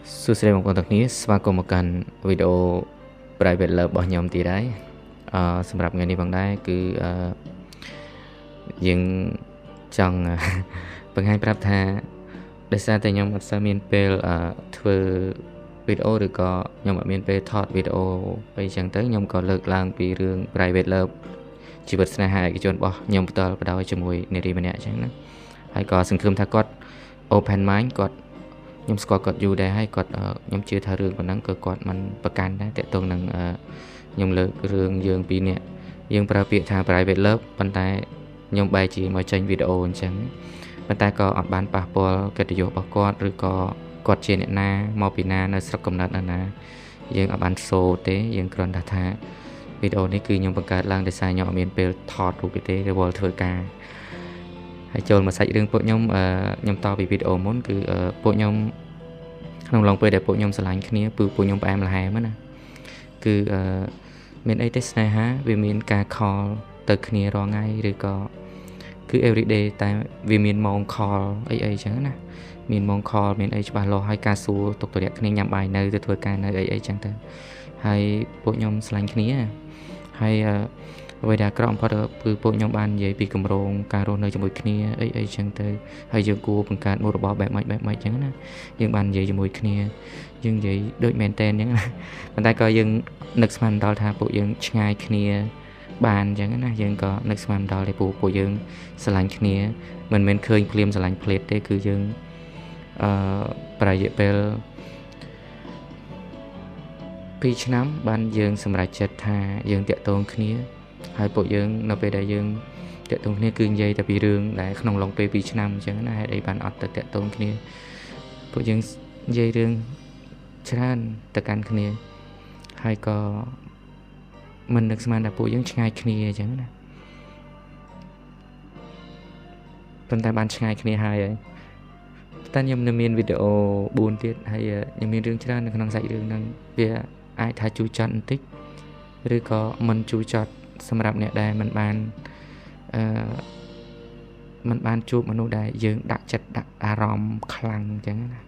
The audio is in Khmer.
Susah mengkontak ni semaku makan video private love របស់ខ្ញុំទៀតហើយសម្រាប់ថ្ងៃនេះផងដែរគឺយើងចង់បង្ហាញប្រាប់ថាដោយសារតែខ្ញុំអត់សូវមានពេលធ្វើវីដេអូឬក៏ខ្ញុំអត់មានពេលថតវីដេអូអីចឹងទៅខ្ញុំក៏លើកឡើងពីរឿង private love ជីវិតស្នេហាឯកជនរបស់ខ្ញុំផ្ទាល់បដោយជាមួយនារីម្នាក់ចឹងណាហើយក៏សង្ឃឹមថាគាត់ open mind គាត់ខ្ញុំស្គាល់គាត់យូរដែរហើយគាត់ខ្ញុំជឿថារឿងប៉ុណ្ណឹងក៏គាត់មិនប្រកាន់ដែរតាក់ទងនឹងខ្ញុំលើករឿងយើងពីរនាក់យើងប្រើពាក្យថា private love ប៉ុន្តែខ្ញុំបែរជាមកចេញវីដេអូអញ្ចឹងប៉ុន្តែក៏អត់បានប៉ះពាល់កិត្តិយសរបស់គាត់ឬក៏គាត់ជាអ្នកណាមកពីណានៅស្រុកកំណើតណាយើងអត់បានសូទេយើងគ្រាន់តែថាវីដេអូនេះគឺខ្ញុំបង្កើតឡើងដោយសារខ្ញុំអត់មានពេលថតរូបទេរវល់ធ្វើការហើយចូលមកសាច់រឿងពួកខ្ញុំខ្ញុំតពីវីដេអូមុនគឺពួកខ្ញុំក្នុងឡងពេលដែលពួកខ្ញុំស្រឡាញ់គ្នាពួកខ្ញុំផ្អែមល្ហែមណាគឺមានអីទេស្នេហាវាមានការខលទៅគ្នារាល់ថ្ងៃឬក៏គឺ everyday តែវាមានម៉ោងខលអីចឹងណាមានម៉ោងខលមានអីច្បាស់លាស់ហើយការសួរទុកទម្លាក់គ្នាញ៉ាំបាយនៅទៅធ្វើការនៅអីចឹងទៅហើយពួកខ្ញុំស្រឡាញ់គ្នាហើយអ្វីដែលអាក្រក់បំផុតគឺពួកខ្ញុំបាននិយាយពីគម្រោងការរស់នៅជាមួយគ្នាអីចឹងទៅហើយយើងគួរបង្កើតមុខរបរបែបម៉េចចឹងណាយើងបាននិយាយជាមួយគ្នាយើងនិយាយដូចមែនតែនចឹងណាប៉ុន្តែក៏យើងនឹកស្មានដល់ថាពួកយើងឆ្ងាយគ្នាបានចឹងណាយើងក៏នឹកស្មានដល់តែពួកយើងស្រឡាញ់គ្នាមិនមែនឃើញភ្លាមស្រឡាញ់ភ្លេតទេគឺយើងប្រហែលរយៈពេល2ឆ្នាំបានយើងសម្រេចចិត្តថាយើងតាក់ទងគ្នាហើយពួកយើងនៅពេលដែលយើងតាក់ទងគ្នាគឺនិយាយតែពីរឿងដែលក្នុងឡុងពេល2ឆ្នាំអញ្ចឹងណាហេតុអីបានអត់ទៅតាក់ទងគ្នាពួកយើងនិយាយរឿងច្រើនទៅកាន់គ្នាហើយក៏មិននឹកស្មានថាពួកយើងឆ្ងាយគ្នាអញ្ចឹងណាប៉ុន្តែបានឆ្ងាយគ្នាហើយតែខ្ញុំនៅមានវីដេអូ4ទៀតហើយខ្ញុំមានរឿងច្រើននៅក្នុងសាច់រឿងហ្នឹងវាអាចថាជូរចត់បន្តិចឬក៏មិនជូរចត់សម្រាប់អ្នកដែលមិនបានជួបមនុស្សដែលយើងដាក់ចិត្តដាក់អារម្មណ៍ខ្លាំងអញ្ចឹងណា